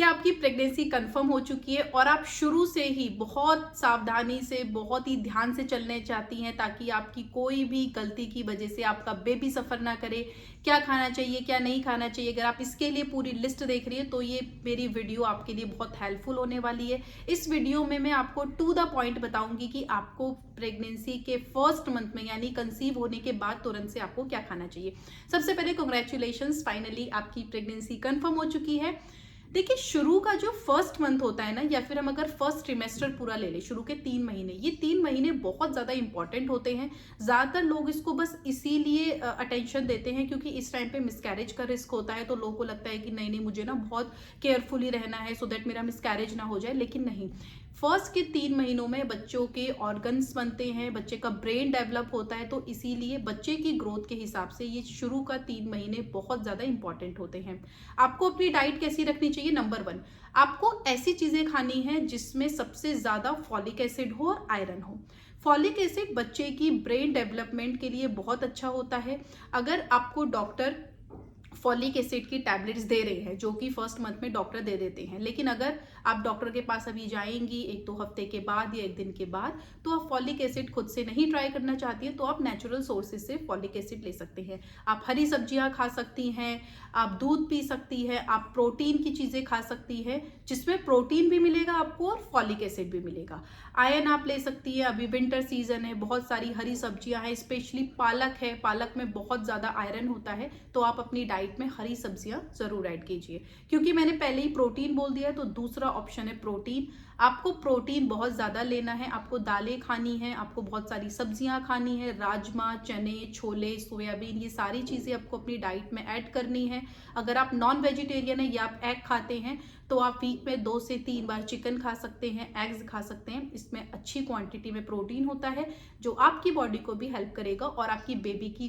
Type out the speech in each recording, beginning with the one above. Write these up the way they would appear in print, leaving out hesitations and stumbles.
क्या आपकी pregnancy confirm हो चुकी है और आप शुरू से ही बहुत सावधानी से, बहुत ही ध्यान से चलने चाहती हैं ताकि आपकी कोई भी गलती की वजह से आपका बेबी सफ़र ना करे? क्या खाना चाहिए, क्या नहीं खाना चाहिए? अगर आप इसके लिए पूरी लिस्ट देख रही है तो ये मेरी वीडियो आपके लिए बहुत हेल्पफुल होने वाली है। इस वीडियो में मैं आपको टू द पॉइंट बताऊंगी कि आपको प्रेगनेंसी के फर्स्ट मंथ में यानी कंसीव होने के बाद तुरंत से आपको क्या खाना चाहिए। सबसे पहले कांग्रेचुलेशंस, फाइनली आपकी प्रेगनेंसी कंफर्म हो चुकी है। देखिए, शुरू का जो फर्स्ट मंथ होता है ना, या फिर हम अगर फर्स्ट ट्रिमेस्टर पूरा ले लें, शुरू के 3 महीने, ये 3 महीने बहुत ज़्यादा इंपॉर्टेंट होते हैं। ज़्यादातर लोग इसको बस इसीलिए अटेंशन देते हैं क्योंकि इस टाइम पे मिसकैरेज का रिस्क होता है, तो लोगों को लगता है कि नहीं नहीं, मुझे ना बहुत केयरफुली रहना है सो दैट मेरा मिसकैरेज ना हो जाए। लेकिन नहीं, फर्स्ट के 3 महीनों में बच्चों के ऑर्गन्स बनते हैं, बच्चे का ब्रेन डेवलप होता है, तो इसीलिए बच्चे की ग्रोथ के हिसाब से ये शुरू का 3 महीने बहुत ज़्यादा इंपॉर्टेंट होते हैं। आपको अपनी डाइट कैसी रखनी चाहिए? नंबर 1, आपको ऐसी चीज़ें खानी है जिसमें सबसे ज़्यादा फॉलिक एसिड हो और आयरन हो। फॉलिक एसिड बच्चे की ब्रेन डेवलपमेंट के लिए बहुत अच्छा होता है। अगर आपको डॉक्टर फॉलिक एसिड की टैबलेट्स दे रहे हैं, जो कि फर्स्ट मंथ में डॉक्टर दे देते हैं, लेकिन अगर आप डॉक्टर के पास अभी जाएंगी 1-2 हफ्ते के बाद या 1 दिन के बाद, तो आप फॉलिक एसिड खुद से नहीं ट्राई करना चाहती है तो आप नेचुरल सोर्सेज से फॉलिक एसिड ले सकते हैं। आप हरी सब्जियां खा सकती हैं, आप दूध पी सकती हैं, आप प्रोटीन की चीज़ें खा सकती हैं जिसमें प्रोटीन भी मिलेगा आपको और फॉलिक एसिड भी मिलेगा। आयरन आप ले सकती है, अभी विंटर सीजन है, बहुत सारी हरी सब्जियां हैं, स्पेशली पालक है, पालक में बहुत ज़्यादा आयरन होता है, तो आप अपनी डाइट में हरी सब्जियां जरूर ऐड कीजिए। क्योंकि मैंने पहले ही प्रोटीन बोल दिया है, तो दूसरा ऑप्शन है प्रोटीन। आपको प्रोटीन बहुत ज़्यादा लेना है, आपको दालें खानी है, आपको बहुत सारी सब्जियां खानी है, राजमा, चने, छोले, सोयाबीन, ये सारी चीज़ें आपको अपनी डाइट में ऐड करनी है। अगर आप नॉन वेजिटेरियन है या आप एग खाते हैं तो आप वीक में 2 से 3 बार चिकन खा सकते हैं, एग्स खा सकते हैं। इसमें अच्छी क्वांटिटी में प्रोटीन होता है जो आपकी बॉडी को भी हेल्प करेगा और आपकी बेबी की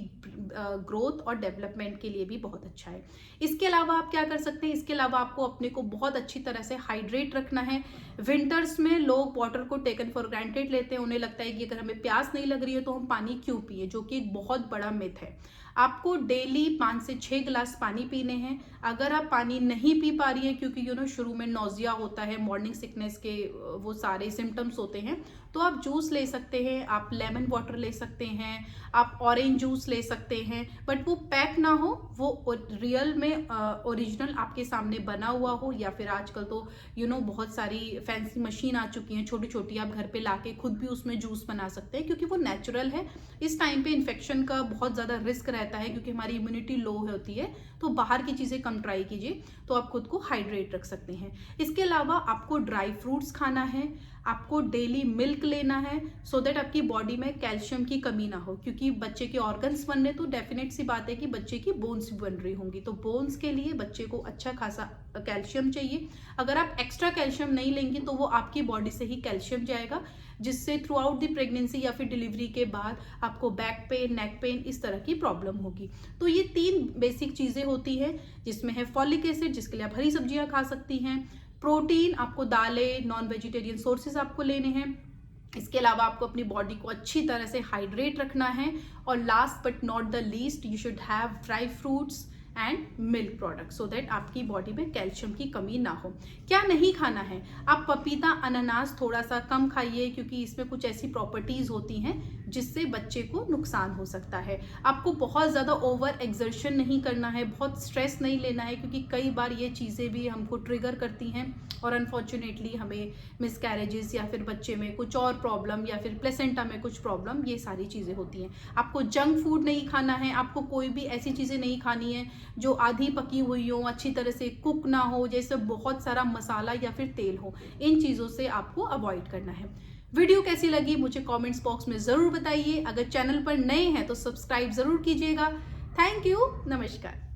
ग्रोथ और डेवलपमेंट के लिए भी बहुत अच्छा है। इसके अलावा आप क्या कर सकते हैं? इसके अलावा आपको अपने को बहुत अच्छी तरह से हाइड्रेट रखना है। विंटर्स में लोग वाटर को टेकन फॉर ग्रांटेड लेते हैं, उन्हें लगता है कि अगर हमें प्यास नहीं लग रही है तो हम पानी क्यों पिए, जो कि एक बहुत बड़ा मिथ है। आपको डेली 5 से 6 गिलास पानी पीने हैं। अगर आप पानी नहीं पी पा रही है क्योंकि शुरू में नोजिया होता है, मॉर्निंग सिकनेस के वो सारे सिम्टम्स होते हैं, तो आप जूस ले सकते हैं, आप लेमन वाटर ले सकते हैं, आप ऑरेंज जूस ले सकते हैं, बट वो पैक ना हो, वो रियल में ओरिजिनल आपके सामने बना हुआ हो। या फिर आजकल तो बहुत सारी फैंसी मशीन आ चुकी हैं छोटी छोटी, आप घर पे लाके खुद भी उसमें जूस बना सकते हैं क्योंकि वो नेचुरल है। इस टाइम पे इन्फेक्शन का बहुत ज़्यादा रिस्क रहता है क्योंकि हमारी इम्यूनिटी लो होती है, तो बाहर की चीज़ें कम ट्राई कीजिए, तो आप खुद को हाइड्रेट रख सकते हैं। इसके अलावा आपको ड्राई फ्रूट्स खाना है, आपको डेली मिल्क लेना है सो दैट आपकी बॉडी में कैल्शियम की कमी ना हो, क्योंकि बच्चे के ऑर्गन्स बनने तो डेफिनेट सी बात है कि बच्चे की बोन्स भी बन रही होंगी, तो बोन्स के लिए बच्चे को अच्छा खासा कैल्शियम चाहिए। अगर आप एक्स्ट्रा कैल्शियम नहीं लेंगे तो वो आपकी बॉडी से ही कैल्शियम जाएगा, जिससे थ्रू आउट द प्रेगनेंसी या फिर डिलीवरी के बाद आपको बैक पेन, नेक पेन, इस तरह की प्रॉब्लम होगी। तो ये 3 बेसिक चीज़ें होती हैं जिसमें है फॉलिक एसिड, जिसके लिए आप हरी सब्जियां खा सकती हैं, प्रोटीन आपको दालें, नॉन वेजिटेरियन सोर्सेज आपको लेने हैं, इसके अलावा आपको अपनी बॉडी को अच्छी तरह से हाइड्रेट रखना है, और last but not the least you should have dry fruits and milk product so that आपकी बॉडी में कैल्शियम की कमी ना हो। क्या नहीं खाना है? आप पपीता, अनानास थोड़ा सा कम खाइए क्योंकि इसमें कुछ ऐसी प्रॉपर्टीज होती हैं जिससे बच्चे को नुकसान हो सकता है। आपको बहुत ज़्यादा ओवर एक्सर्शन नहीं करना है, बहुत स्ट्रेस नहीं लेना है, क्योंकि कई बार ये चीज़ें भी हमको ट्रिगर करती हैं और अनफॉर्चुनेटली हमें मिसकैरेजेस या फिर बच्चे में कुछ और प्रॉब्लम या फिर प्लेसेंटा में कुछ प्रॉब्लम, ये सारी चीज़ें होती हैं। आपको जंक फूड नहीं खाना है, आपको कोई भी ऐसी चीज़ें नहीं खानी है जो आधी पकी हुई हो, अच्छी तरह से कुक ना हो, जैसे बहुत सारा मसाला या फिर तेल हो, इन चीज़ों से आपको अवॉइड करना है। वीडियो कैसी लगी मुझे कमेंट्स बॉक्स में ज़रूर बताइए। अगर चैनल पर नए हैं तो सब्सक्राइब ज़रूर कीजिएगा। थैंक यू, नमस्कार।